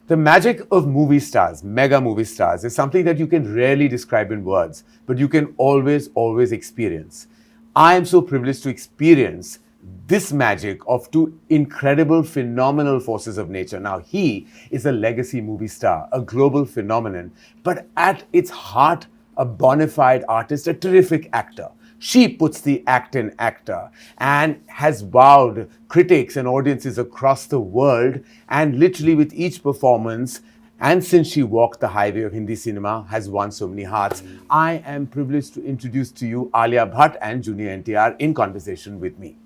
The magic of movie stars, mega movie stars, is something that you can rarely describe in words, but you can always, always experience. I am so privileged to experience this magic of two incredible, phenomenal forces of nature. Now, he is a legacy movie star, a global phenomenon, but at its heart, a bona fide artist, a terrific actor. She puts the act in actor and has wowed critics and audiences across the world, and literally with each performance, and since she walked the highway of Hindi cinema, has won so many hearts. I am privileged to introduce to you Alia Bhatt and Junior NTR in conversation with me.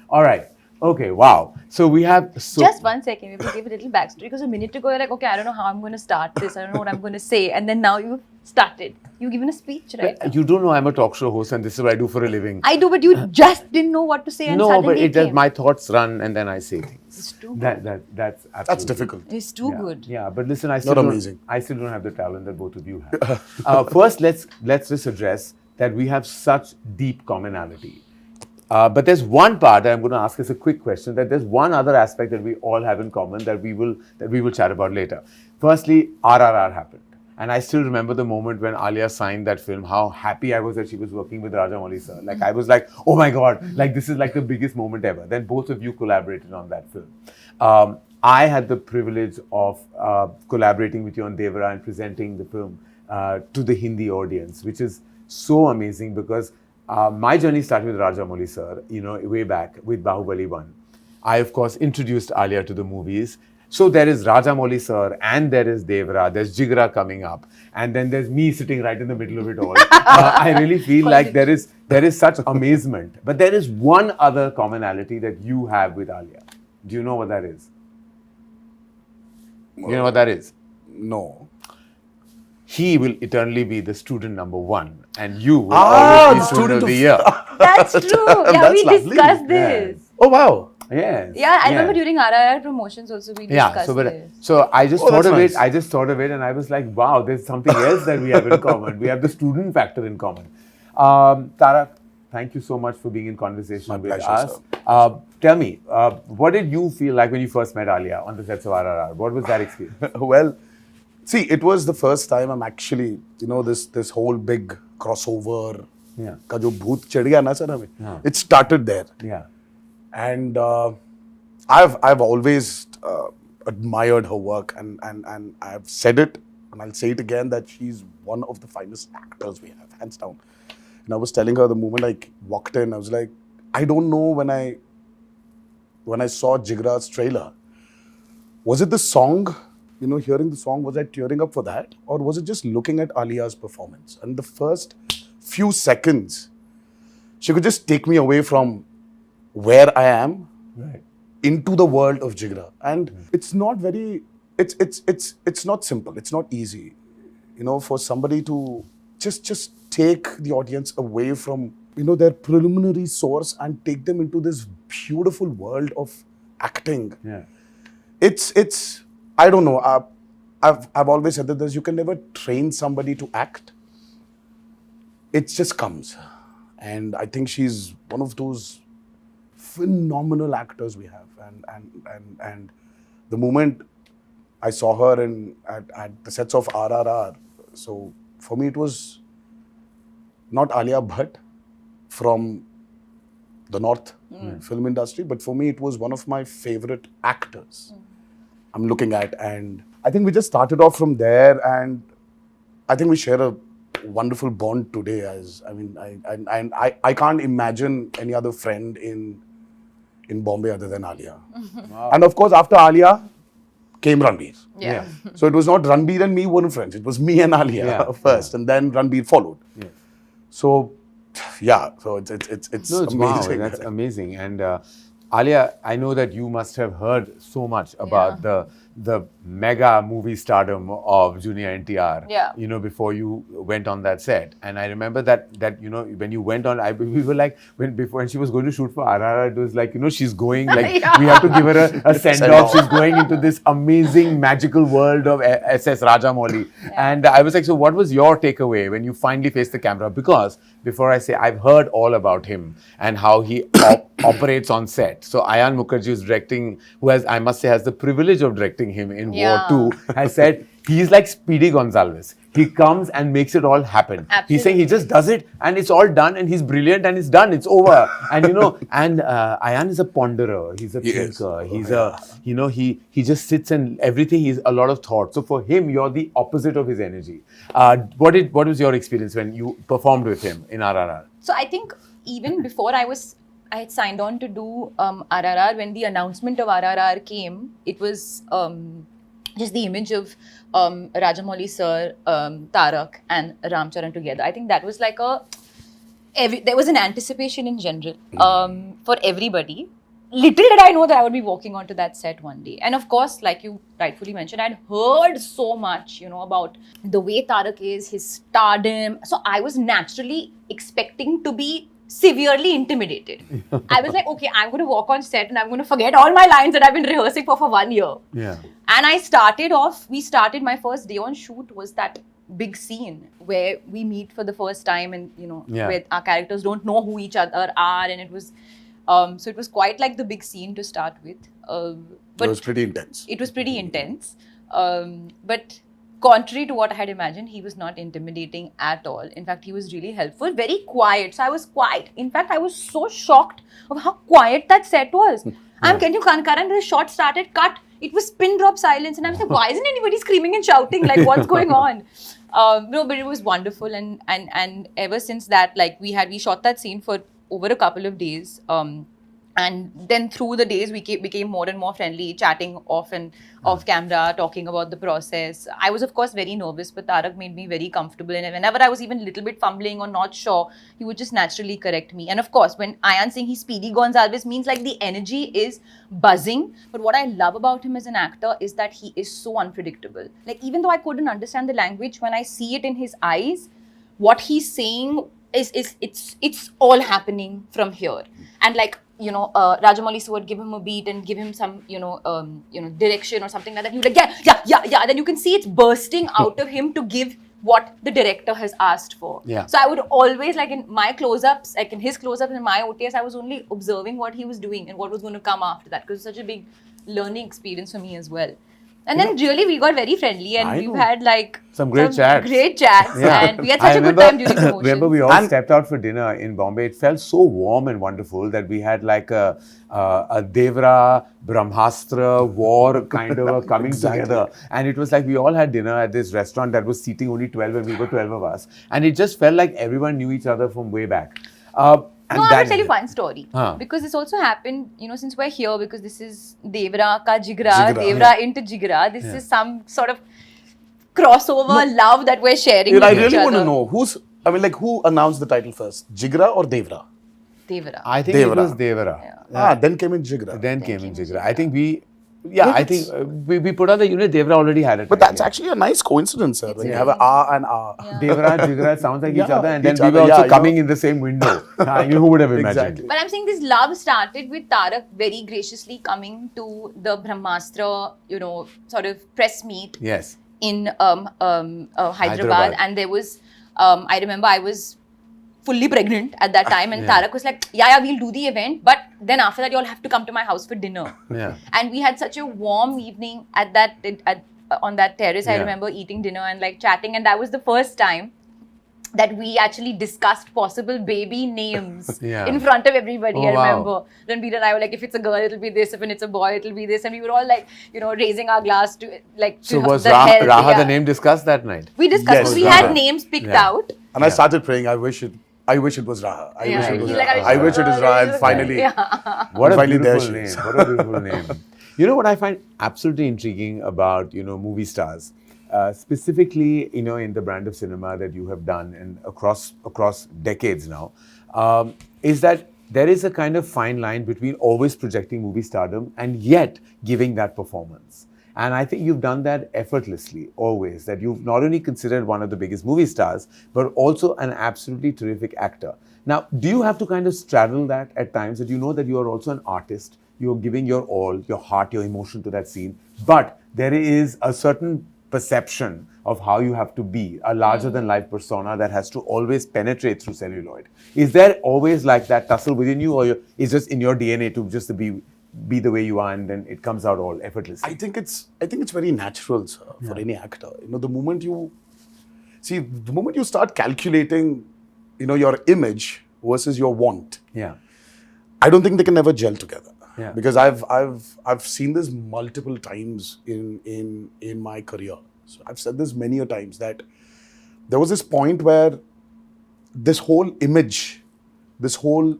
All right. Okay, wow. So we have... Just 1 second, we will give a little backstory, because a minute ago you're like, okay, I don't know how I'm going to start this, I don't know what I'm going to say, and then now you've started. You've given a speech, right? You don't know I'm a talk show host and this is what I do for a living. I do, but you just didn't know what to say and suddenly it does, my thoughts run and then I say things. It's too good. That's difficult. It's too good. Yeah, but listen, I still amazing. I still don't have the talent that both of you have. First, let's just address that we have such deep commonality. But there's one part that I'm going to ask as a quick question, that there's one other aspect that we all have in common that we will chat about later. Firstly, RRR happened. And I still remember the moment when Alia signed that film, how happy I was that she was working with Rajamouli sir. Like, I was like, oh my God, like this is like the biggest moment ever. Then both of you collaborated on that film. I had the privilege of collaborating with you on Devara and presenting the film to the Hindi audience, which is so amazing because my journey started with Rajamouli sir, way back with Bahubali 1. I, of course, introduced Alia to the movies. So there is Rajamouli sir and there is Devara, there's Jigra coming up, and then there's me sitting right in the middle of it all. I really feel like there is such amazement. But there is one other commonality that you have with Alia. Do you know what that is? You know what that is? No. He will eternally be the student number 1 and you will always be student of the year. That's true. Yeah, we discussed this. Yes. Oh, wow. Yes. Yeah, I remember during RRR promotions also we discussed this. So I just thought of nice. it. I just thought of it, and I was like, "Wow, there's something else that we have in common. We have the student factor in common." Tara, thank you so much for being in conversation My with pleasure, us. Tell me, what did you feel like when you first met Alia on the sets of RRR? What was that experience? Well, see, it was the first time I'm actually, this whole big crossover. Yeah. Ka jo bhoot chad gaya na sir hame. Yeah. It started there. Yeah. And I've always admired her work, and I've said it, and I'll say it again, that she's one of the finest actors we have, hands down. And I was telling her the moment I walked in, I was like, I don't know when I saw Jigra's trailer, was it the song, hearing the song, was I tearing up for that? Or was it just looking at Alia's performance? And the first few seconds, she could just take me away from where I am into the world of Jigra. And it's not very, it's not simple, it's not easy, for somebody to just take the audience away from, their preliminary source and take them into this beautiful world of acting. Yeah. It's I don't know, I've always said that you can never train somebody to act. It just comes. And I think she's one of those phenomenal actors we have, and the moment I saw her at the sets of RRR, so for me it was not Alia Bhatt from the North film industry, but for me it was one of my favorite actors I'm looking at, and I think we just started off from there, and I think we share a wonderful bond today. I can't imagine any other friend in Bombay other than Alia. Wow. And of course, after Alia came Ranbir. Yeah. So it was not Ranbir and me weren't friends. It was me and Alia first, and then Ranbir followed. Yeah. So, so it's amazing. Wow, that's amazing. And Alia, I know that you must have heard so much about the mega movie stardom of Junior NTR, before you went on that set. And I remember that when you went on, we were like, when she was going to shoot for RRR, it was like, she's going, like, we have to give her a send-off. She's going into this amazing, magical world of SS Rajamouli. And I was like, so what was your takeaway when you finally faced the camera? Because before I say, I've heard all about him and how he operates on set. So Ayan Mukherjee is directing, who has, I must say, has the privilege of directing directing him in Yeah. War 2, has said he's like Speedy Gonzalez. He comes and makes it all happen. He's saying he just does it and it's all done and he's brilliant and it's done. It's over. And and Ayan is a ponderer. He's a thinker. He's he just sits and everything. He's a lot of thought. So for him, you're the opposite of his energy. What was your experience when you performed with him in RRR? So I think even before I had signed on to do RRR, when the announcement of RRR came, it was just the image of Rajamouli sir, Tarak and Ramcharan together. I think that was like there was an anticipation in general for everybody. Little did I know that I would be walking onto that set one day. And of course, like you rightfully mentioned, I'd heard so much, about the way Tarak is, his stardom. So I was naturally expecting to be severely intimidated. I was like, okay, I'm going to walk on set and I'm going to forget all my lines that I've been rehearsing for 1 year. Yeah. And my first day on shoot was that big scene where we meet for the first time and, where our characters don't know who each other are. And it was, so it was quite like the big scene to start with. But it was pretty intense. It was pretty intense. But contrary to what I had imagined, he was not intimidating at all. In fact, he was really helpful, very quiet. So I was quiet. In fact, I was so shocked of how quiet that set was. Karan, the shot started, cut. It was pin drop silence. And I was like, why isn't anybody screaming and shouting? Like, what's going on? No, but it was wonderful. And ever since that, like we shot that scene for over a couple of days. And then through the days, we became more and more friendly, chatting off camera, talking about the process. I was, of course, very nervous, but Tarak made me very comfortable. And whenever I was even a little bit fumbling or not sure, he would just naturally correct me. And of course, when Ayan saying he's Speedy Gonzalez means like the energy is buzzing. But what I love about him as an actor is that he is so unpredictable. Like, even though I couldn't understand the language, when I see it in his eyes, what he's saying it's all happening from here. And like, Rajamouli sir would give him a beat and give him some, direction or something like that. You're like, yeah. And then you can see it's bursting out of him to give what the director has asked for. Yeah. So I would always, like in my close-ups, like in his close-ups and my OTS, I was only observing what he was doing and what was going to come after that, because it's such a big learning experience for me as well. And then really we got very friendly and we've had like some great chats. Yeah. And we had such a good time during the motions. Remember we all stepped out for dinner in Bombay. It felt so warm and wonderful that we had like a Devara, Brahmastra, war kind of a coming together. And it was like we all had dinner at this restaurant that was seating only 12 and we were 12 of us. And it just felt like everyone knew each other from way back. No, I will tell you one story. Because this also happened, since we're here, because this is Devara ka Jigra, Devara into Jigra. This is some sort of crossover love that we're sharing with I each really other. want to know, who announced the title first? Jigra or Devara? Devara. I think it was Devara. Then came in Jigra. Then came in Jigra. I think we put on the unit, Devara already had it. But that's actually a nice coincidence, sir. When you have an R and R. Yeah. Devara, Jigra sounds like each other, and then we were also coming in the same window. Who would have imagined? Exactly. But I'm saying this love started with Tarak very graciously coming to the Brahmastra, sort of press meet. Yes. In Hyderabad. And there was, I remember I was fully pregnant at that time, and Tarak was like, yeah, we'll do the event, but then after that you all have to come to my house for dinner. Yeah. And we had such a warm evening on that terrace. I remember eating dinner and like chatting, and that was the first time that we actually discussed possible baby names in front of everybody. I remember. Ranbir and I were like, if it's a girl, it'll be this. If it's a boy, it'll be this. And we were all like, raising our glass to like. So was Raha the name discussed that night? We discussed. Yes, we had names picked out. And I started praying, I wish it was Raha. I wish it was Raha. And finally, What a finally beautiful name. What a beautiful name. You know what I find absolutely intriguing about, movie stars, specifically, in the brand of cinema that you have done and across decades now, is that there is a kind of fine line between always projecting movie stardom and yet giving that performance. And I think you've done that effortlessly, always, that you've not only considered one of the biggest movie stars, but also an absolutely terrific actor. Now, do you have to kind of straddle that at times, that you know that you are also an artist, you're giving your all, your heart, your emotion to that scene, but there is a certain perception of how you have to be, a larger-than-life persona that has to always penetrate through celluloid. Is there always like that tussle within you, or is just in your DNA to just be be the way you are, and then it comes out all effortlessly? I think it's very natural, sir, for any actor. The moment you start calculating, your image versus your want, Yeah. I don't think they can never gel together. Yeah. Because I've seen this multiple times in my career. So I've said this many a times that there was this point where this whole image, this whole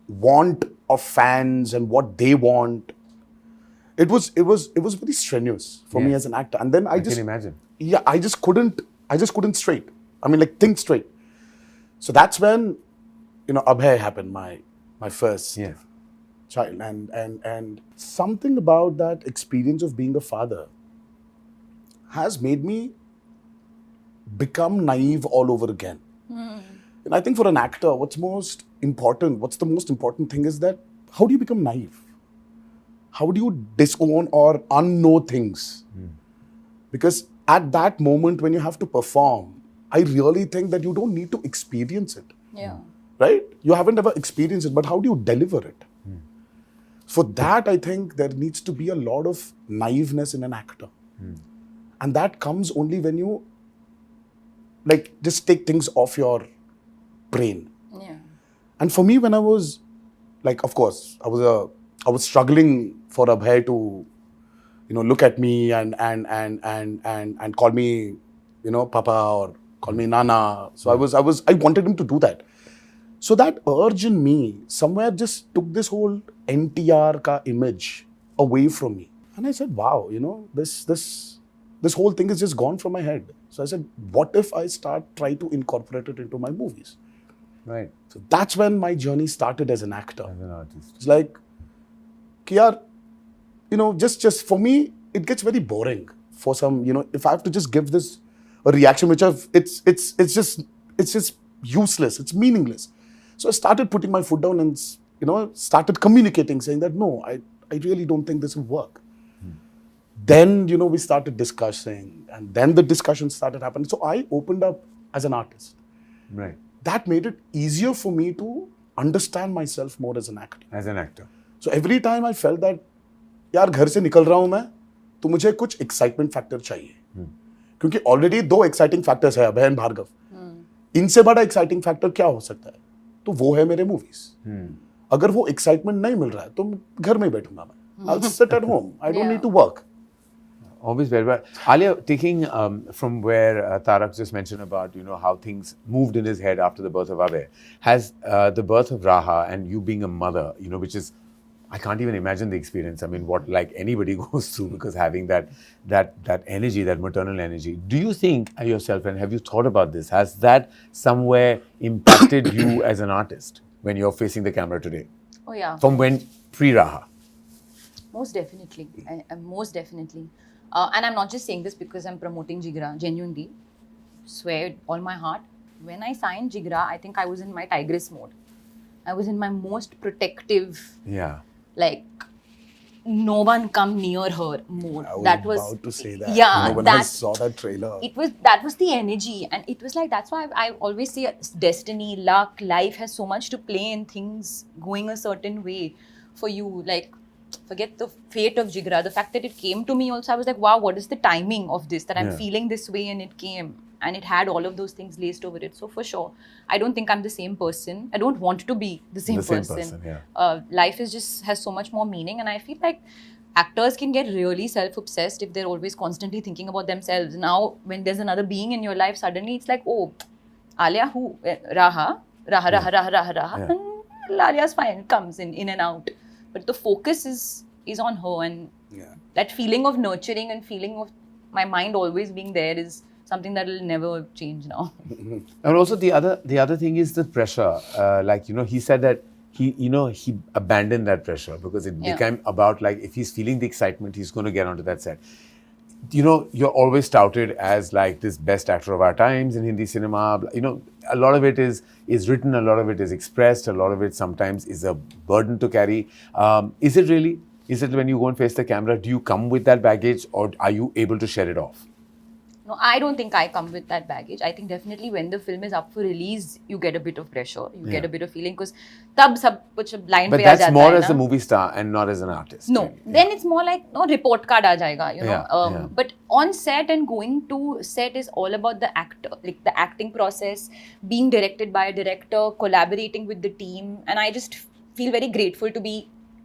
want of fans and what they want, it was very strenuous for me Yeah. as an actor. And then I can imagine. Yeah, I just couldn't straight. I mean, like, think straight. So that's when, Abhay happened, my first Yeah. child, and something about that experience of being a father has made me become naive all over again. And I think for an actor, what's the most important thing is that how do you become naive? How do you disown or unknow things? Because at that moment when you have to perform, I really think that you don't need to experience it. Yeah. Right? You haven't ever experienced it, but how do you deliver it? For that, I think there needs to be a lot of naiveness in an actor. And that comes only when you, just take things off your brain. Yeah. And for me, when I was, of course, I was struggling for Abhay to, look at me and call me, Papa, or call me Nana. So I wanted him to do that. So that urge in me somewhere just took this whole NTR ka image away from me. And I said, wow, this whole thing is just gone from my head. So I said, what if I try to incorporate it into my movies? Right. So that's when my journey started as an actor. As an artist. It's like, Kiyar, just for me, it gets very boring for some, if I have to just give this a reaction, it's just useless, it's meaningless. So I started putting my foot down and, started communicating, saying that, no, I really don't think this will work. Then, we started discussing, and then the discussion started happening. So I opened up as an artist. Right. That made it easier for me to understand myself more as an actor. As an actor. So every time I felt that, यार घर से निकल रहा हूं मैं, तो मुझे कुछ excitement factor चाहिए. क्योंकि already 2 exciting factors है, अभय and भार्गव. इनसे बड़ा exciting factor क्या हो सकता है? तो वो है मेरे movies. अगर वो excitement नहीं मिल रहा है, तो घर में बैठूंगा मैं. I'll sit at home. I don't need to work. Always very well. Alia, taking from where Tarak just mentioned about, how things moved in his head after the birth of Abhay, has the birth of Raha and you being a mother, which is, I can't even imagine the experience. I mean, what like anybody goes through, because having that energy, that maternal energy. Do you think yourself, and have you thought about this, has that somewhere impacted you as an artist when you're facing the camera today? Oh yeah. From when pre-Raha? Most definitely. Most definitely. And I'm not just saying this because I'm promoting Jigra, genuinely. Swear with all my heart. When I signed Jigra, I think I was in my tigress mode. I was in my most protective, no one come near her mode. I was that was about to say that. Yeah, when I saw that trailer. That was the energy. And it was like, that's why I always say destiny, luck, life has so much to play in things going a certain way for you. Forget the fate of Jigra. The fact that it came to me also, I was like, wow, what is the timing of this? That I'm feeling this way and it came. And it had all of those things laced over it. So for sure, I don't think I'm the same person. I don't want to be the same person. Life has so much more meaning. And I feel like actors can get really self-obsessed if they're always constantly thinking about themselves. Now, when there's another being in your life, suddenly it's like, oh, Alia, who? Raha. And Alia's fine, comes in and out. But the focus is on her, and that feeling of nurturing and feeling of my mind always being there is something that will never change now. And also the other thing is the pressure. He said that he abandoned that pressure because it became about if he's feeling the excitement, he's going to get onto that set. You're always touted as this best actor of our times in Hindi cinema. A lot of it is written, a lot of it is expressed, a lot of it sometimes is a burden to carry. Is it really? Is it when you go and face the camera, do you come with that baggage or are you able to shed it off? No, I don't think I come with that baggage. I think definitely when the film is up for release, you get a bit of pressure. You get a bit of feeling because tab sab kuch blind But pe aa that's jata more hai as a na. movie star and not as an artist. No, really. then it's more like no report card aa jayega, you know. Yeah. But on set and going to set is all about the actor, like the acting process, being directed by a director, collaborating with the team, and I just feel very grateful to be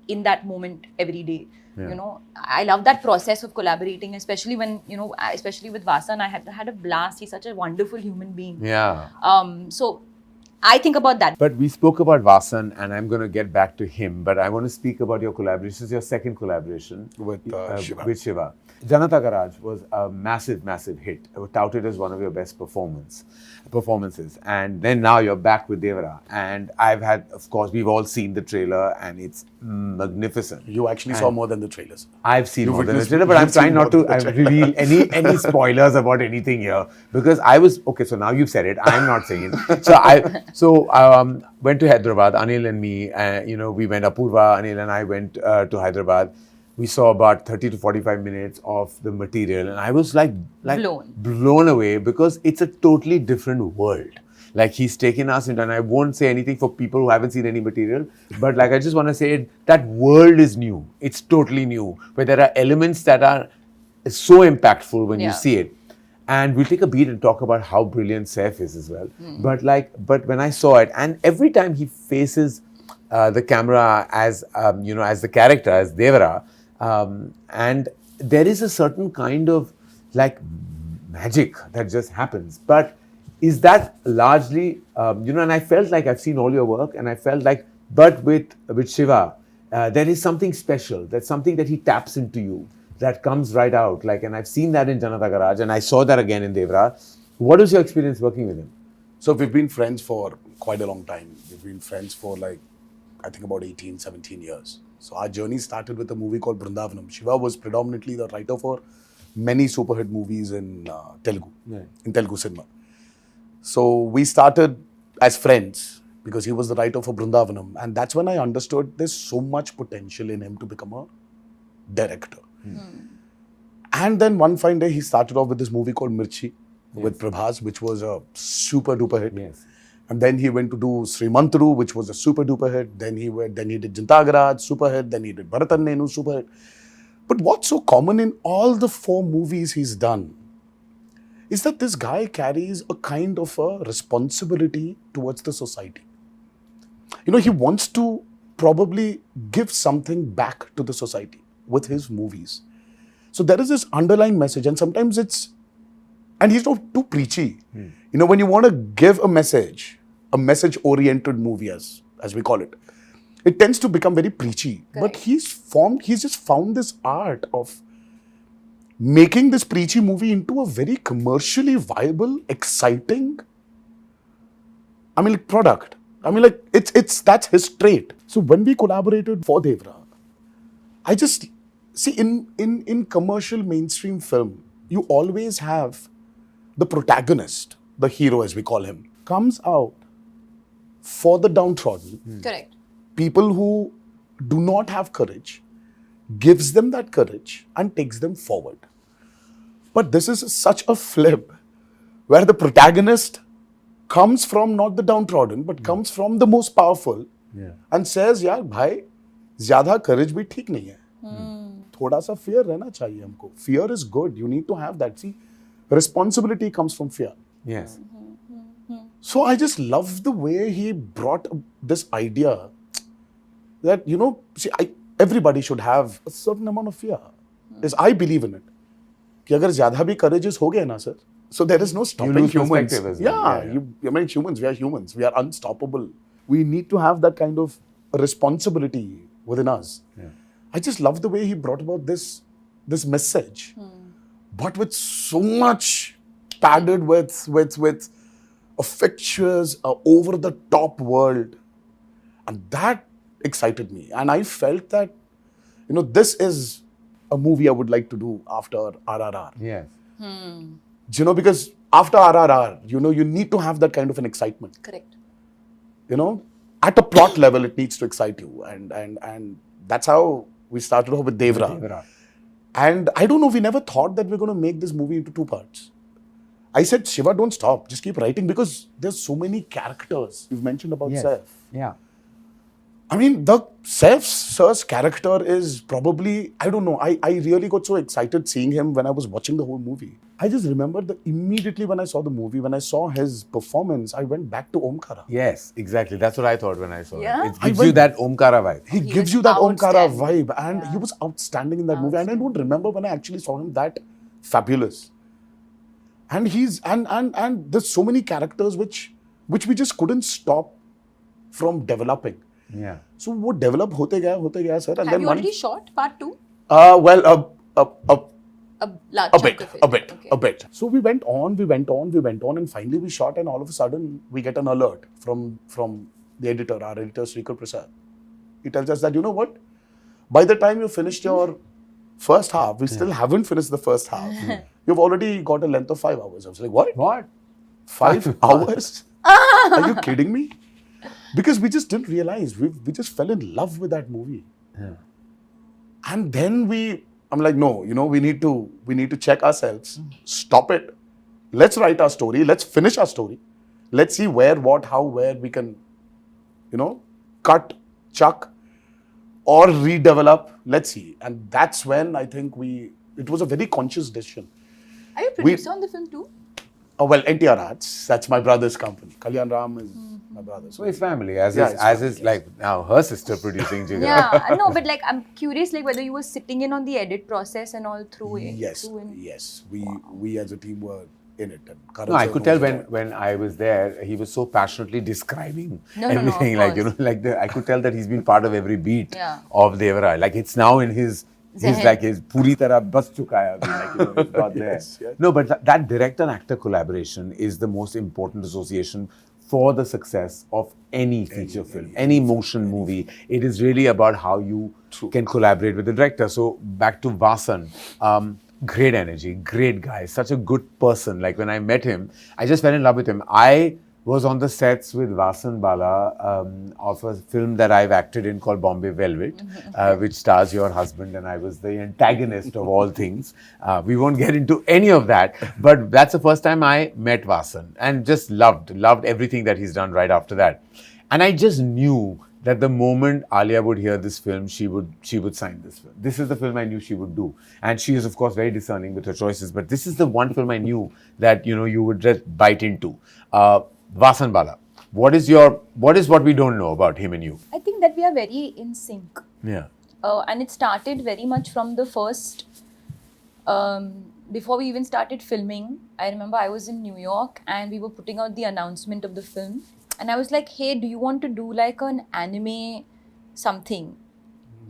in that moment every day. Yeah. You know, I love that process of collaborating, especially when, you know, especially with Vasan, I had a blast. He's such a wonderful human being. Yeah. So I think about that. But we spoke about Vasan, and I'm going to get back to him. But I want to speak about your collaboration. This is your second collaboration With Shiva. With Shiva. Janata Garage was a massive, massive hit. It was touted as one of your best performances. And then now you're back with Devara. And I've had, of course, we've all seen the trailer, and it's magnificent. You actually saw more than the trailers. I've seen You more than the witnessed- trailer, but I'm you've seen trying not more to than the trailer. reveal any spoilers about anything here, because I was okay. So now you've said it. I'm not saying it. So I went to Hyderabad. Anil and me, we went. Apurva, Anil and I went to Hyderabad. We saw about 30 to 45 minutes of the material, and I was like blown away, because it's a totally different world. Like, he's taken us into, and I won't say anything for people who haven't seen any material, but like, I just want to say that world is new. It's totally new, where there are elements that are so impactful when you see it. And we'll take a beat and talk about how brilliant Saif is as well. But when I saw it, and every time he faces the camera as as the character, as Devara, and there is a certain kind of like magic that just happens. But is that largely, and I felt like I've seen all your work, and I felt like, but with Shiva, there is something special. There's something that he taps into you that comes right out. Like, and I've seen that in Janata Garage, and I saw that again in Devara. What was your experience working with him? So we've been friends for quite a long time. We've been friends for I think about 18, 17 years. So our journey started with a movie called Brindavanam. Shiva was predominantly the writer for many super hit movies in Telugu, in Telugu cinema. So we started as friends because he was the writer for Brindavanam. And that's when I understood there's so much potential in him to become a director. And then one fine day, he started off with this movie called Mirchi with Prabhas, which was a super duper hit. Yes. And then he went to do Srimantru, which was a super duper hit. Then he did Janata Garage, super hit. Then he did Bharatan Nenu, super hit. But what's so common in all the 4 movies he's done is that this guy carries a kind of a responsibility towards the society. He wants to probably give something back to the society with his movies. So there is this underlying message, and sometimes and he's not too preachy. When you want to give a message-oriented movie, as we call it, it tends to become very preachy. Correct. But he's just found this art of making this preachy movie into a very commercially viable, exciting, product. That's his trait. So when we collaborated for Devara, I just see in commercial mainstream film, you always have the protagonist, the hero as we call him, comes out for the downtrodden. Correct. People who do not have courage, gives them that courage and takes them forward. But this is such a flip where the protagonist comes from not the downtrodden, but comes from the most powerful and says, यार भाई, ज़्यादा courage भी ठीक नहीं है. थोड़ा सा fear रहना चाहिए हमको. Fear is good. You need to have that. See, responsibility comes from fear. Yes. So I just love the way he brought this idea that, everybody should have a certain amount of fear. Yes, I believe in it. कि अगर ज़्यादा भी courageous हो गए ना, sir, so there is no stopping lose humans. perspective as well. Humans, we are humans. We are unstoppable. We need to have that kind of responsibility within us. Yeah. I just love the way he brought about this message, but with so much padded with a fictitious, over the top world, and that excited me. And I felt that, this is a movie I would like to do after RRR. Yes. Because after RRR, you need to have that kind of an excitement. Correct. At a plot level, it needs to excite you, and that's how we started off with Devara. And I don't know, we never thought that we're going to make this movie into 2 parts. I said, Shiva, don't stop. Just keep writing because there's so many characters. You've mentioned about Yes. Saif. Yeah. I mean, the Saif sir's character is probably, I don't know, I really got so excited seeing him when I was watching the whole movie. I just remember that immediately when I saw the movie, when I saw his performance, I went back to Omkara. Yes, exactly. That's what I thought when I saw Yeah? it. It gives you that Omkara vibe. He He gives is you that Omkara outstanding. vibe, and he Yeah. was outstanding in that movie. And I don't remember when I actually saw him that fabulous. And he's and there's so many characters which we just couldn't stop from developing. Yeah. So वो develop होते गया sir. And Have then you already shot part 2? well A large a chunk bit, of it. Okay. a bit. So we went on, and finally we shot, and all of a sudden we get an alert from the editor, our editor Srikar Prasad. He tells us that, you know what? By the time you finished your first half, we still haven't finished the first half. You've already got a length of 5 hours. I was like, what? What? 5 hours? Are you kidding me? Because we just didn't realize. We just fell in love with that movie. Yeah. And then I'm like, no, you know, we need to check ourselves. Stop it. Let's write our story. Let's finish our story. Let's see where, what, how, where we can, you know, cut, chuck, or redevelop. Let's see. And that's when I think it was a very conscious decision. Are you a producer on the film too? Oh, well, NTR Arts, that's my brother's company. Kalyan Ram is my brother's. So it's family, as Yeah, is, it's as family, is like now her sister producing Jigar. Yeah, no, but like I'm curious, like whether you were sitting in on the edit process and all through it. Yes, through in- yes. We as a team were in it. And Karan No, I sir could tell knows a lot. when I was there, he was so passionately describing No, of everything. Like, you know, course. I could tell that he's been part of every beat Yeah. of Devara. Like it's now in his Zehen. like his puri tarah bas chuka hai abhi, like, you know, it's got there. Yes, yes. No, but that director and actor collaboration is the most important association for the success of any feature film, any motion movie. It is really about how you can collaborate with the director. So back to Vasan, great energy, great guy, such a good person. Like when I met him, I just fell in love with him. I was on the sets with Vasan Bala of a film that I've acted in called Bombay Velvet, which stars your husband, and I was the antagonist of all things. We won't get into any of that, but that's the first time I met Vasan and just loved everything that he's done right after that. And I just knew that the moment Alia would hear this film, she would sign this film. This is the film I knew she would do. And she is, of course, very discerning with her choices, but this is the one film I knew that, you know, you would just bite into. Vasan Bala, what is what we don't know about him and you? I think that we are very in sync. Yeah. And it started very much from the first, before we even started filming. I remember I was in New York and we were putting out the announcement of the film. And I was like, hey, do you want to do like an anime something?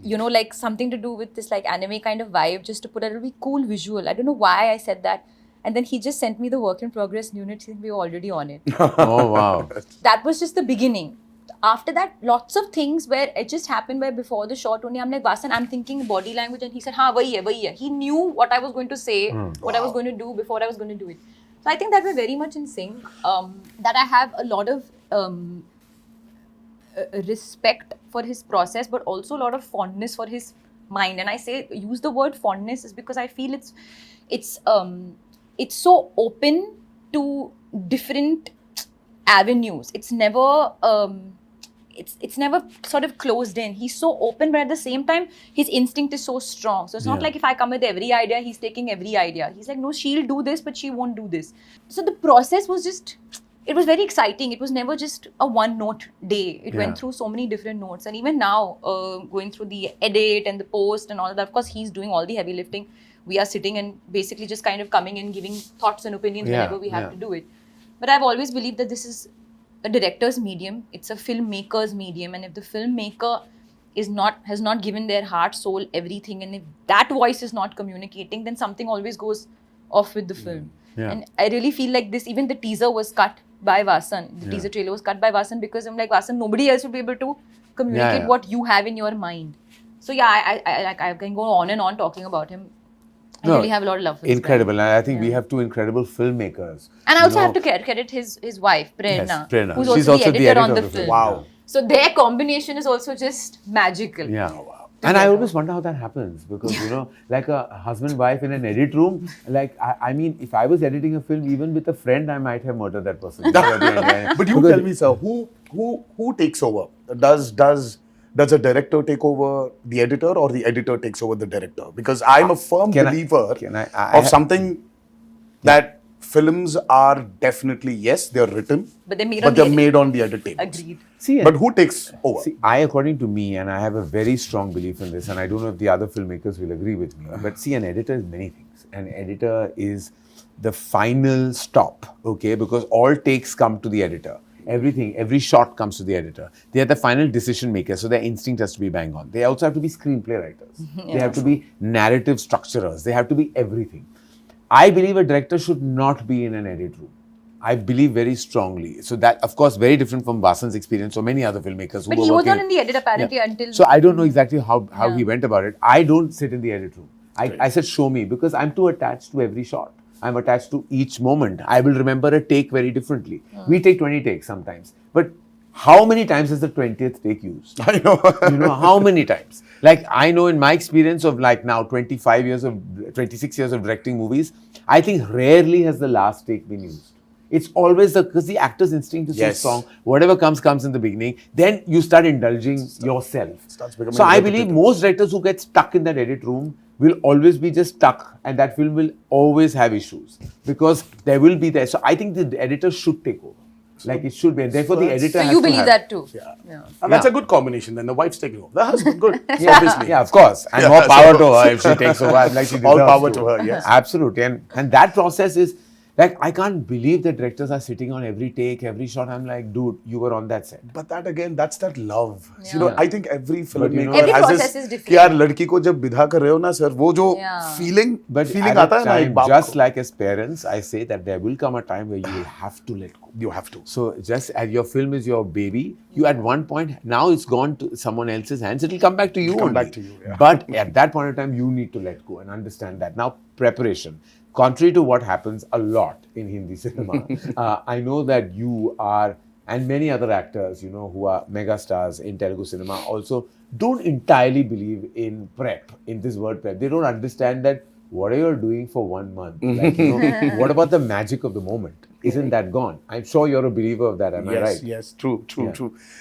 You know, like something to do with this like anime kind of vibe, just to put a really cool visual. I don't know why I said that. And then he just sent me the work in progress unit. We were already on it. Oh, wow. That was just the beginning. After that, lots of things where it just happened where before the shot only, I'm like, Vasan, I'm thinking body language. And he said, haan, wahi hai. He knew what I was going to say, what I was going to do before I was going to do it. So I think that we're very much in sync. That I have a lot of respect for his process, but also a lot of fondness for his mind. And I say, use the word fondness is because I feel it's so open to different avenues. It's never it's never sort of closed in. He's so open, but at the same time, his instinct is so strong. So it's not like if I come with every idea, he's taking every idea. He's like, no, she'll do this, but she won't do this. So the process was just, it was very exciting. It was never just a one-note day. It went through so many different notes. And even now, going through the edit and the post and all that, of course, he's doing all the heavy lifting. We are sitting and basically just kind of coming in, giving thoughts and opinions whenever we have to do it. But I've always believed that this is a director's medium. It's a filmmaker's medium. And if the filmmaker has not given their heart, soul, everything, and if that voice is not communicating, then something always goes off with the film. And I really feel like this, even the teaser was cut by Vasan. The teaser trailer was cut by Vasan because I'm like, Vasan, nobody else would be able to communicate what you have in your mind. So I can go on and on talking about him. I really have a lot of love for this Incredible. guy. And I think we have two incredible filmmakers. And I also have to credit his wife, Prerna, Yes, Prerna. who's She's also the editor on the film. film. Wow. So their combination is also just magical. Yeah. Wow. And I always wonder how that happens because, you know, like a husband-wife in an edit room, like, I mean, if I was editing a film, even with a friend, I might have murdered that person. But you tell me, sir, who takes over? Does a director take over the editor or the editor takes over the director? Because I'm a firm believer of something that films are definitely, yes, they're written, But they're made on the edit tables. Agreed. See, But who takes over? See, according to me, and I have a very strong belief in this, and I don't know if the other filmmakers will agree with me, but see, an editor is many things. An editor is the final stop, okay? Because all takes come to the editor. Everything, every shot comes to the editor. They are the final decision makers, so their instinct has to be bang on. They also have to be screenplay writers. They have to be narrative structurers. They have to be everything. I believe a director should not be in an edit room. I believe very strongly. So that, of course, very different from Vasan's experience or many other filmmakers who But were he was working. not in the edit apparently until... So I don't know exactly how he went about it. I don't sit in the edit room. I said, show me, because I'm too attached to every shot. I'm attached to each moment. I will remember a take very differently. We take 20 takes sometimes. But how many times is the 20th take used? I know. You know, how many times? Like, I know in my experience of like now 26 years of directing movies, I think rarely has the last take been used. It's always because the actor's instinct is so strong. Whatever comes in the beginning. Then you start indulging yourself. So I believe most directors who get stuck in that edit room will always be just stuck, and that film will always have issues because there will be there. So I think the editor should take over. Like it should be, and therefore the editor has to So you believe have. that too? Yeah. And that's a good combination. Then the wife's taking over. The husband, good. Obviously. Yeah, of course. And more power to her if she takes over. Like she All deserves power to her, yes. Absolutely. And that process is, like, I can't believe that directors are sitting on every take, every shot. I'm like, dude, you were on that set. But that again, that's that love. You know, I think every filmmaker Every has process this, is different. कि यार लड़की को जब विदा कर रहे हो ना सर, वो जो feeling आता है ना एक बाप को. Just like as parents, I say that there will come a time where you will have to let go. You have to. So just as your film is your baby, you at one point, now it's gone to someone else's hands, it'll come back to you only. Back to you, yeah. But at that point in time, you need to let go and understand that. Now, preparation. Contrary to what happens a lot in Hindi cinema, I know that you are, and many other actors, you know, who are mega stars in Telugu cinema also don't entirely believe in prep, in this word prep. They don't understand that what are you doing for 1 month? Like, you know, what about the magic of the moment? Isn't that gone? I'm sure you're a believer of that, am I right? Yes, true.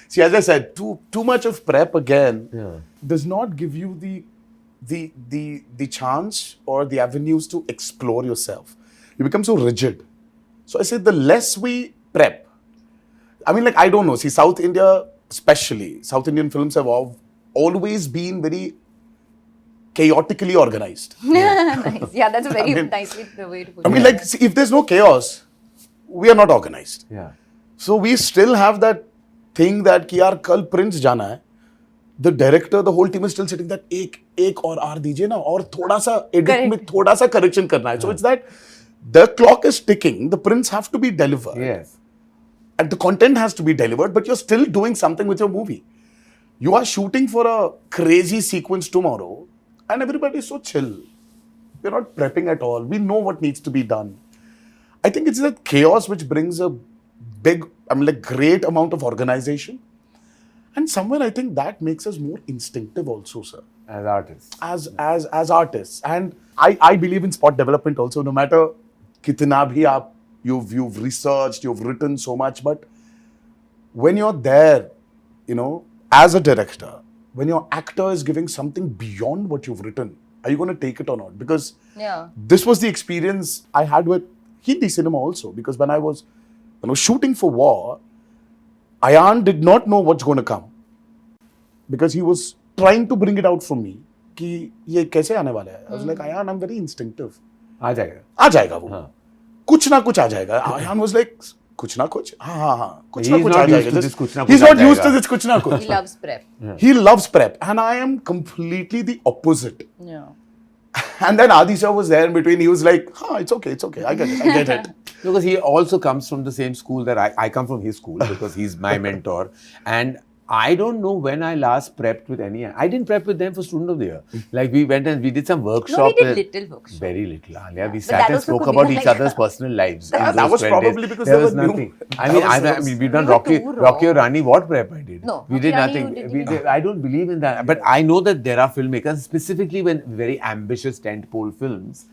See, as I said, too much of prep again does not give you the chance or the avenues to explore yourself. You become so rigid. So I say the less we prep, I mean, like, I don't know. See, South India, especially, South Indian films have always been very chaotically organized. Nice. Yeah, that's a very nicely the way to put it. I mean, like, see, if there's no chaos, we are not organized. Yeah. So we still have that thing that कि यार कल Prince जाना है. The director, the whole team is still sitting that एक और R दीजिए ना और थोड़ा सा edit में थोड़ा सा correction करना है. So it's that the clock is ticking. The prints have to be delivered. Yes. And the content has to be delivered, but you're still doing something with your movie. You are shooting for a crazy sequence tomorrow, and everybody is so chill. We're not prepping at all. We know what needs to be done. I think it's that chaos which brings a big, great amount of organization. And somewhere I think that makes us more instinctive also, sir. As artists. As artists. And I believe in spot development also, no matter kitna bhi you've researched, you've written so much, but when you're there, you know, as a director, when your actor is giving something beyond what you've written, are you going to take it or not? Because this was the experience I had with Hindi cinema also. Because when I was shooting for War, Ayan did not know what's going to come. Because he was trying to bring it out from me. कि ये कैसे आने वाला है? I was like, Ayan, I'm very instinctive. आ जाएगा. आ जाएगा वो. कुछ ना कुछ आ जाएगा. Ayan was like, कुछ ना कुछ? हाँ. कुछ ना कुछ आ जाएगा. He's not used to this कुछ ना कुछ. He loves prep. He loves prep. And I am completely the opposite. Yeah. And then Adi sir was there in between. He was like, it's okay. I get it. Because he also comes from the same school that I come from his school because he's my mentor. And I don't know when I last prepped with any. I didn't prep with them for Student of the Year. Like we went and we did some workshop. No, we did little workshop. Very little, Alia. We But sat that and also spoke could be about like each other's personal lives. That in those was 12 days. probably because there they was were new. nothing. I That mean, was- I that mean, was- we've done We were Rocky, too Rocky or raw. Rani. What prep I did? No, we Rocky did Rani nothing. you didn't We even did, I don't believe in that. But I know that there are filmmakers, specifically when very ambitious tentpole films.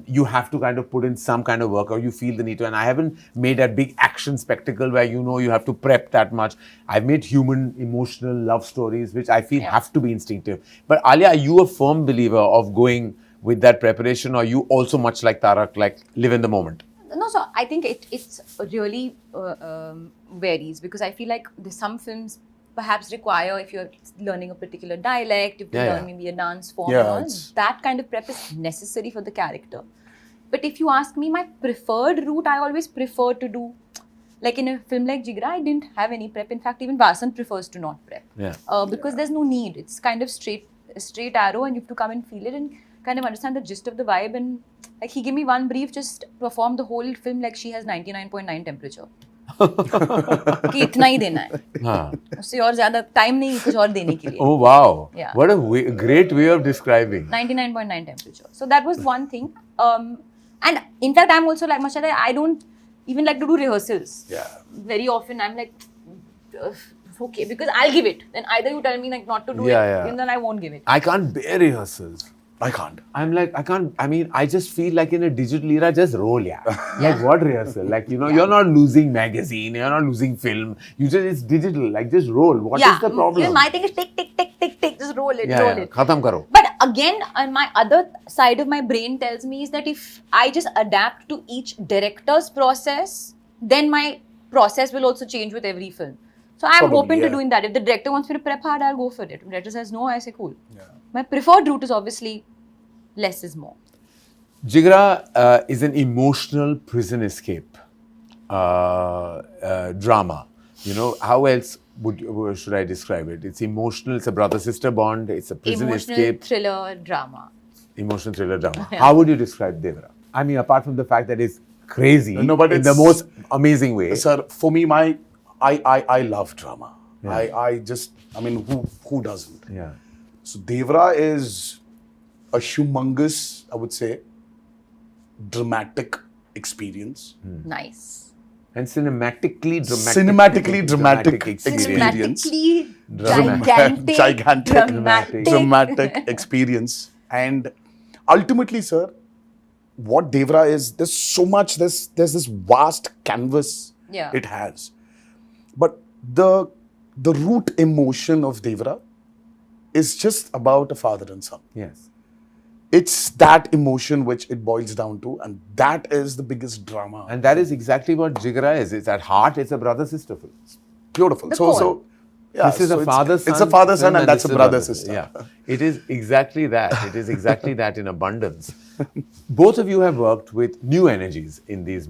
You have to kind of put in some kind of work, or you feel the need to. And I haven't made that big action spectacle where you have to prep that much. I've made human, emotional love stories, which I feel have to be instinctive. But Alia, are you a firm believer of going with that preparation, or you also much like Tarak, like live in the moment? No, so I think it's really varies, because I feel like there's some films perhaps require, if you're learning a particular dialect, if you Yeah, learn yeah. maybe a dance form, Yeah, and all, it's- that kind of prep is necessary for the character. But if you ask me, my preferred route, I always prefer to do, like in a film like Jigra, I didn't have any prep. In fact, even Vasan prefers to not prep. Yeah. Because there's no need. It's kind of straight arrow, and you have to come and feel it and kind of understand the gist of the vibe. And like he gave me one brief, just perform the whole film like she has 99.9 temperature. कि इतना ही देना है, हाँ. उससे और ज्यादा time नहीं कुछ और देने के लिए. Oh wow! Yeah. What a great way of describing. 99.9 temperature. So that was one thing. And in fact, I'm also like Mashada, I don't even like to do rehearsals. Yeah. Very often I'm like, okay, because I'll give it. Then either you tell me like not to do Yeah, it, yeah. and then I won't give it. I can't bear rehearsals. I can't. I'm like, I can't, I mean, I just feel like in a digital era, just roll, yeah. Like what rehearsal? Like, you're not losing magazine, you're not losing film. It's digital, like just roll. What is the problem? My thing is tick, tick, tick, tick, tick, just roll it, yeah, roll yeah. it. Khatam karo. But again, my other side of my brain tells me is that if I just adapt to each director's process, then my process will also change with every film. So I'm Probably, open to yeah. doing that. If the director wants me to prep hard, I'll go for it. If the director says no, I say cool. Yeah. My preferred route is obviously less is more. Jigra is an emotional prison escape drama. How else should I describe it? It's emotional, it's a brother-sister bond, it's a prison Emotional escape. thriller drama. Emotional thriller drama. How would you describe Devara? I mean, apart from the fact that it's crazy No, but in the it's- most amazing way. Sir, for me, I love drama. Yeah. I mean, who doesn't? Yeah. So Devara is a humongous, I would say, dramatic experience. Nice. And cinematically dramatic experience. Cinematically Dramatic. gigantic, dramatic experience. And ultimately, sir, what Devara is, there's so much, there's this vast canvas Yeah. it has. But the root emotion of Devara is just about a father and son. Yes. It's that emotion which it boils down to, and that is the biggest drama. And that is exactly what Jigra is. It's at heart, it's a brother-sister film. Beautiful. The So core. yeah, This is so a father-son. It's a father-son, film and that's this a is brother-sister. Yeah. It is exactly that. It is exactly that in abundance. Both of you have worked with new energies in these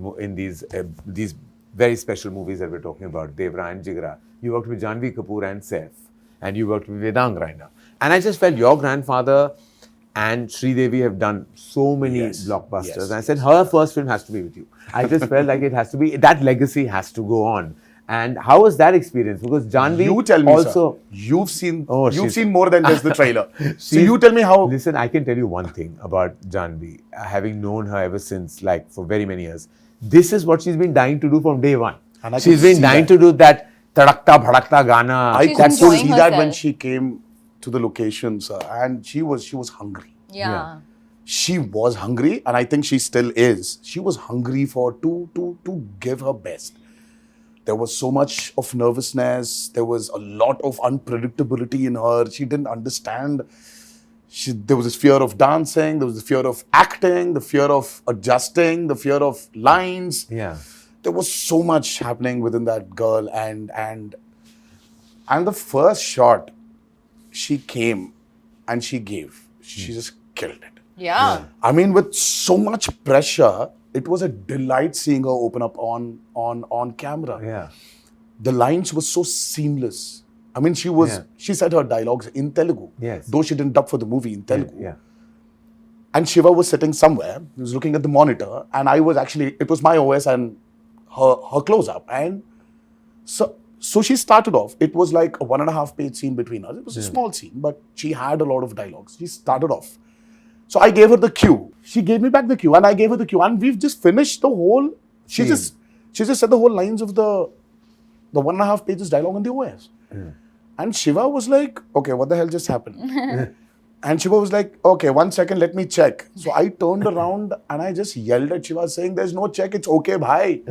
very special movies that we're talking about, Devara and Jigra. You worked with Janhvi, Kapoor and Saif, and you worked with Vedang right now. And I just felt your grandfather and Sridevi have done so many Yes, blockbusters. yes, And I said, her first film has to be with you. I just felt like it has to be, that legacy has to go on. And how was that experience? Because Janhvi You tell me, also... sir. You've seen she's- more than just the trailer. So She's- you tell me how. Listen, I can tell you one thing about Janhvi, having known her ever since, like for very many years. This is what she's been dying to do from day one. And I She's can been see dying that. to do that tadakta bhadakta Gana. I She's could enjoying see that when herself. she came to the location, sir, and she was hungry. Yeah. She was hungry, and I think she still is. She was hungry to give her best. There was so much of nervousness. There was a lot of unpredictability in her. She didn't understand. There was this fear of dancing. There was the fear of acting, the fear of adjusting, the fear of lines. Yeah. There was so much happening within that girl, and the first shot, she came and she gave. She just killed it. Yeah. I mean, with so much pressure, it was a delight seeing her open up on camera. Yeah. The lines were so seamless. I mean, she said her dialogues in Telugu. Yes. Though she didn't dub for the movie in Telugu. Yeah. And Shiva was sitting somewhere. He was looking at the monitor, and it was my OS and her close up. And so So she started off, it was like a 1.5 page scene between us. It was a small scene, but she had a lot of dialogues. She started off. So I gave her the cue. She gave me back the cue and I gave her the cue. And we've just finished the whole, she just said the whole lines of the 1.5 pages dialogue on the OS. And Shiva was like, okay, what the hell just happened? And Shiva was like, okay, 1 second, let me check. So I turned around and I just yelled at Shiva saying, there's no check, it's okay, bhai.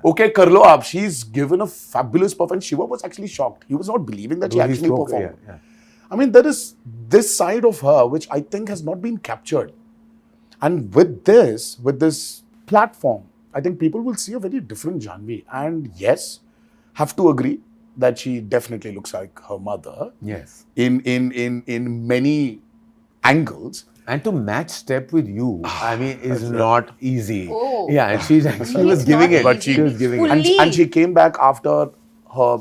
Okay, kar lo aap. She's given a fabulous performance. Shiva was actually shocked. He was not believing that she actually performed. I mean, there is this side of her which I think has not been captured. And with this platform, I think people will see a very different Janhvi. And yes, have to agree that she definitely looks like her mother. Yes. In many angles. And to match step with you, I mean, is not easy. Oh. Yeah, and she was giving it. But she was giving it. And she came back after her.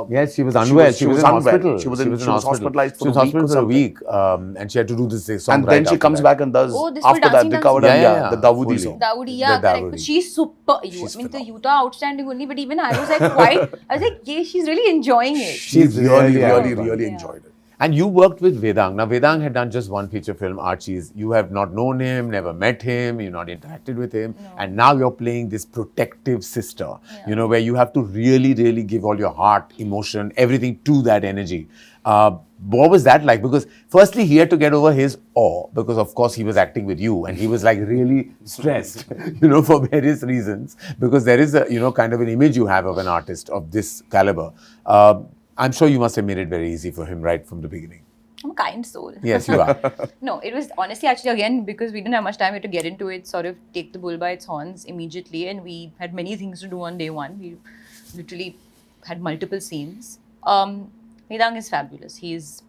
Yes, she was unwell. She was in unwell. hospital. She was hospitalized for a week. And she had to do this song. And then she comes back and does after that the Kavadam, the Dawoodi song. Dawoodi, yeah, correct. She's super. I mean, the Yuta outstanding only, but even I was like yeah, she's really enjoying it. She's really enjoyed it. And you worked with Vedang. Now, Vedang had done just one feature film, Archie's. You have not known him, never met him, you've not interacted with him. No. And now you're playing this protective sister, where you have to really, really give all your heart, emotion, everything to that energy. What was that like? Because firstly, he had to get over his awe because, of course, he was acting with you and he was like really stressed, for various reasons. Because there is a, kind of an image you have of an artist of this caliber. I'm sure you must have made it very easy for him right from the beginning. I'm a kind soul. Yes, you are. No, it was honestly actually again because we didn't have much time, we had to get into it, sort of take the bull by its horns immediately, and we had many things to do on day one. We literally had multiple scenes. Vedang is fabulous. He's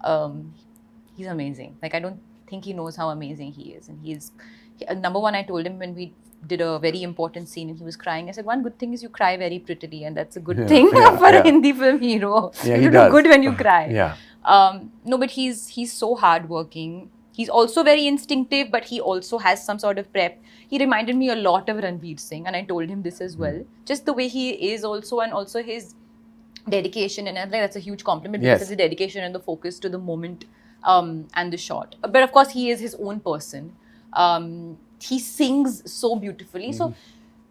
amazing. Like, I don't think he knows how amazing he is. And number one, I told him when we did a very important scene and he was crying. I said, one good thing is you cry very prettily, and that's a good thing for a Hindi film hero. Yeah, you do good when you cry. Yeah. No, but he's so hardworking. He's also very instinctive, but he also has some sort of prep. He reminded me a lot of Ranveer Singh, and I told him this as well. Just the way he is also, and also his dedication, and I think that's a huge compliment because it's the dedication and the focus to the moment and the shot. But of course, he is his own person. He sings so beautifully. So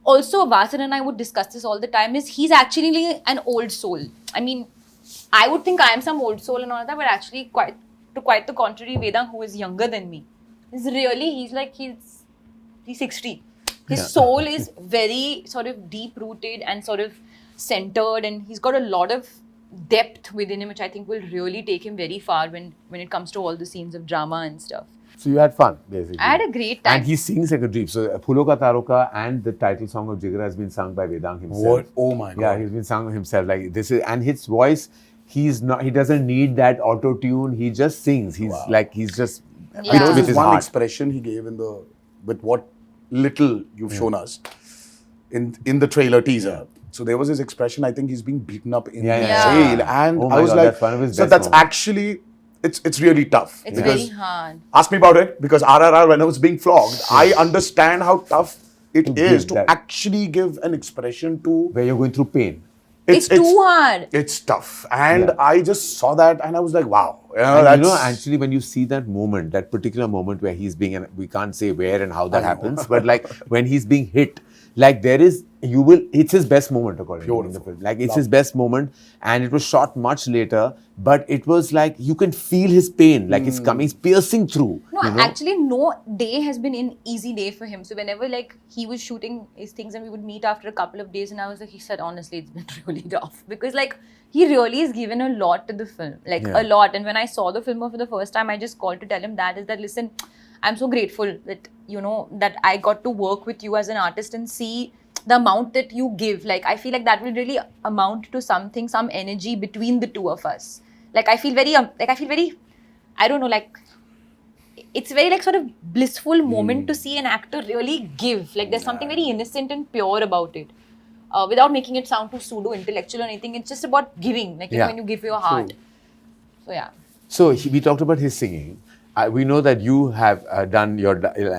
also Vasan and I would discuss this all the time, is he's actually an old soul. I mean, I would think I am some old soul and all that, but actually quite the contrary, Vedang, who is younger than me, is really, he's 60. His soul is very sort of deep rooted and sort of centered, and he's got a lot of depth within him, which I think will really take him very far when it comes to all the scenes of drama and stuff. So you had fun, basically. I had a great time. And he sings like a dream. So Phulo Ka Taroka and the title song of Jigar has been sung by Vedang himself. What? Oh my God. Yeah, he's been sung himself. Like this is, and his voice, he doesn't need that auto tune. He just sings. He's he's just with his one heart. expression he gave with what little you've shown us in the trailer teaser. So there was his expression. I think he's being beaten up in jail, and oh I was God, like, that's one of his so best that's moments. actually. It's really tough. It's very hard. Ask me about it, because RRR, when I was being flogged, I understand how tough it is to actually give an expression to where you're going through pain. It's too hard. It's tough. And I just saw that and I was like, wow. Actually, when you see that moment, that particular moment where he's being, and we can't say where and how that happens, but like when he's being hit, like it's his best moment according to me in the film. Like it's his best moment, and it was shot much later, but it was like you can feel his pain, like it's coming, it's piercing through. No, actually no day has been an easy day for him. So whenever he was shooting his things and we would meet after a couple of days, and I was like, he said, honestly, it's been really tough. Because he really has given a lot to the film, a lot. And when I saw the film for the first time, I just called to tell him that listen, I'm so grateful that, that I got to work with you as an artist and see the amount that you give. I feel like that will really amount to something, some energy between the two of us. I feel very, I don't know, it's very sort of blissful moment to see an actor really give. There's something very innocent and pure about it. Without making it sound too pseudo-intellectual or anything, it's just about giving, when you give your heart. So yeah. So we talked about his singing. we know that you have done your,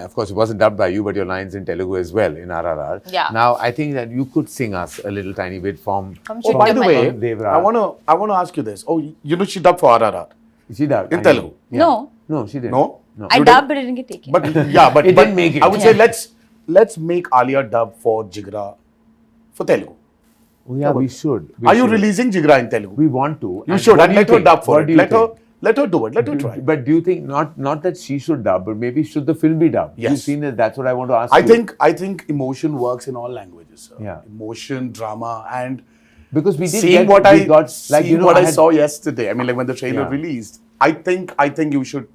of course, it wasn't dubbed by you, but your lines in Telugu as well in RRR. Yeah. Now, I think that you could sing us a little tiny bit from Oh, by the way, Devara. I wanna ask you this. Oh, you know she dubbed for RRR She dubbed. in I know. Telugu. Yeah. No. No, she didn't. No? No. I You dubbed, but it didn't get taken. But yeah, but It didn't make it. I would say let's make Alia dub for Jigra for Telugu. Oh, yeah, we should. We Are you should. releasing Jigra in Telugu? We want to. You And should, what and do you let her think? dub for What it. do you think? Let her do it. Let her try. But do you think not that she should dub, but maybe should the film be dubbed? Yes. You've seen it. That's what I want to ask I you. think emotion works in all languages, sir. Yeah. Emotion, drama, and Because we did seeing get, what we got, like, seeing you know, what I had- saw yesterday. I mean, like when the trailer Yeah. released, I think you should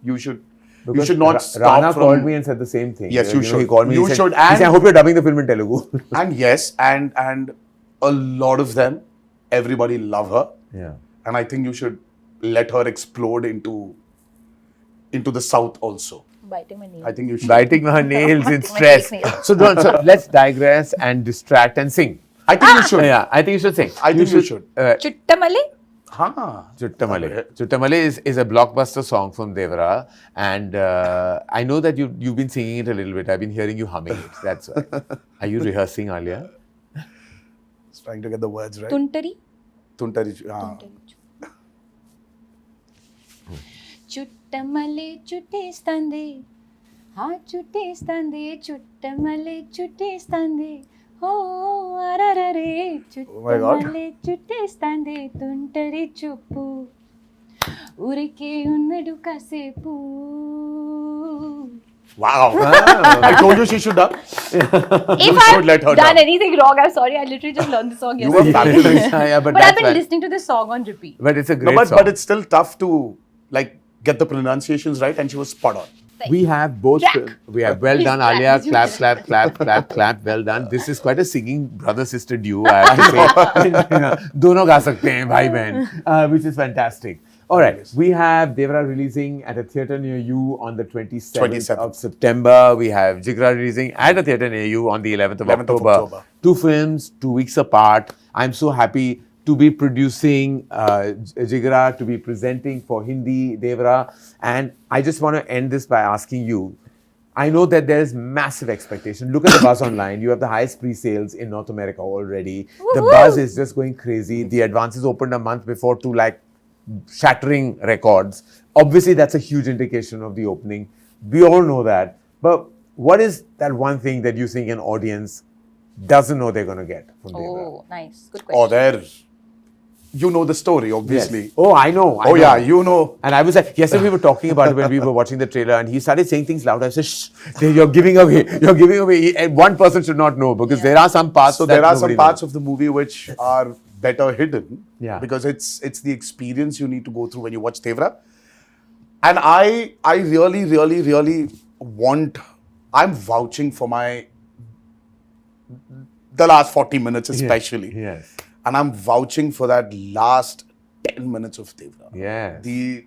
Because not stop Rana from. called me and said the same thing. Yes, you know, should. He called me. You he said, should, he said, and- I hope you're dubbing the film in Telugu. And yes, and a lot of them, everybody love her, Yeah. and I think you should let her explode into the south also. Biting my nail. I think you should. Biting her nails in Biting my stress. fake nails. So let's digress and distract and sing. I think you should. Yeah, I think you should sing. I think you should. Chuttamale? Huh. Chuttamale. Chuttamale is a blockbuster song from Devara, and I know that you've been singing it a little bit. I've been hearing you humming it. That's why. Are you rehearsing, Alia? Just trying to get the words right. Tuntari? Tuntari. చుట్టమలే చుట్టేస్తాంది ఆ చుట్టేస్తాంది చుట్టమలే చుట్టేస్తాంది ఓ అరరరే my God. చుట్టమలే చుట్టేస్తాంది తుంటరి చూపు ఊరికే ఉన్నడు కాసేపు Wow. I told you she should dub. If should let her I've done dub. anything wrong, I'm sorry. I literally just learned the song You were yesterday. fabulous. Yeah, but But I've that's been why. listening to this song on repeat. But it's a No, great song. but it's still tough to like get the pronunciations right, and she was spot on. We have both. Clap. We have well Please done, clap. Alia. Please Clap, clap, clap, clap, clap. Well done. This is quite a singing brother-sister duo, I have to say. Dono ga sakte hain, bhai behan, which is fantastic. All right, we have Devara releasing at a theatre near you on the 27th of September. We have Jigra releasing at a theatre near you on the 11th of 11th of October. October. Two films, 2 weeks apart. I'm so happy to be producing Jigra, to be presenting for Hindi, Devara. And I just want to end this by asking you, I know that there is massive expectation. Look at the buzz online. You have the highest pre-sales in North America already. The buzz is just going crazy. The advances opened a month before to like shattering records. Obviously, that's a huge indication of the opening. We all know that. But what is that one thing that you think an audience doesn't know they're going to get from Devara? Oh, nice. Good Oh, question. there. You know the story, obviously. Yes. Oh, I know. I Oh know. yeah, you know. And I was like, yesterday we were talking about it when we were watching the trailer, and he started saying things loud. I said, "Shh, you're giving away. You're giving away." And one person should not know because there are some parts. So that there are some nobody parts knows. of the movie which are better hidden. Yeah. Because it's the experience you need to go through when you watch Devara. And I really want. I'm vouching for the last 40 minutes especially. Yes. And I'm vouching for that last 10 minutes of Devara. Yes. The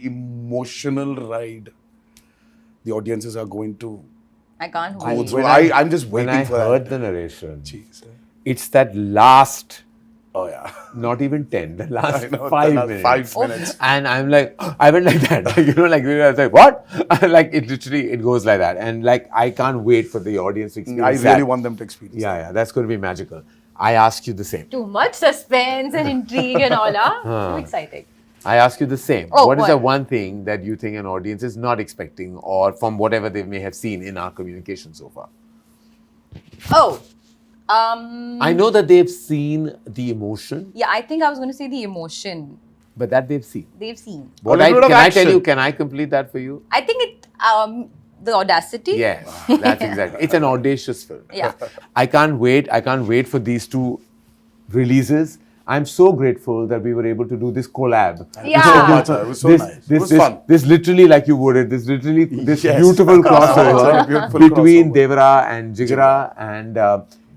emotional ride the audiences are going to I can't go hold it. through. When I'm just When waiting I for heard that. the narration, Jeez. it's that last, Oh yeah. not even 10, the last I know, the 5 last minutes. 5 minutes. And I'm like, I went like that. Like, you know, like, I was like, what? Like, it literally, it goes like that. And like, I can't wait for the audience to I experience really that. want them to experience that. Yeah, that's going to be magical. I ask you the same. Too much suspense and intrigue and all, huh? Too exciting. I ask you the same. Oh, What is what? the one thing that you think an audience is not expecting, or from whatever they may have seen in our communication so far? Oh, I know that they've seen the emotion, yeah, I think I was going to say the emotion but that they've seen. they've seen. What little bit of can I tell action. you? Can I complete that for you? I think the audacity. Yes, that's exactly. It's an audacious film. Yeah. I can't wait. I can't wait for these two releases. I'm so grateful that we were able to do this collab. Yeah. So much. It was so nice. It was fun. This literally, like you worded, this Yes. beautiful crossover Beautiful between crossover. Devara and Jigra, and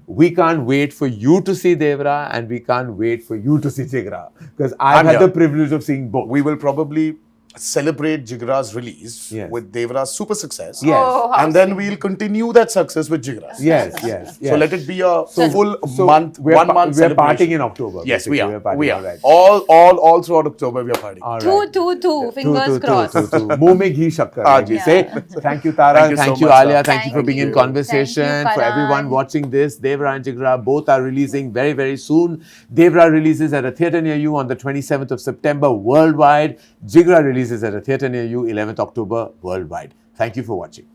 we can't wait for you to see Devara, and we can't wait for you to see Jigra, because I've I'm had here. the privilege of seeing both. We will probably, celebrate Jigra's release Yes. with Devara's super success. Yes. Oh, how And then we'll continue that success with Jigra's. Yes, yes, yes. So let it be a full So month, we're 1 month we're celebration. partying in October. Yes, we basically. are. We're partying, We all are. right. All throughout October we are partying. All Two, right. two, two. Fingers crossed. Muh mein ghee shakkar, like we Yeah. say. Thank you, Tara. Thank you Thank so you, much, Alia. sir. Thank you for Thank being in you. conversation. Thank you, For everyone Karan. watching this, Devara and Jigra both are releasing very, very soon. Devara releases at a theatre near you on the 27th of September worldwide. Jigra releases at a theatre near you 11th October worldwide. Thank you for watching.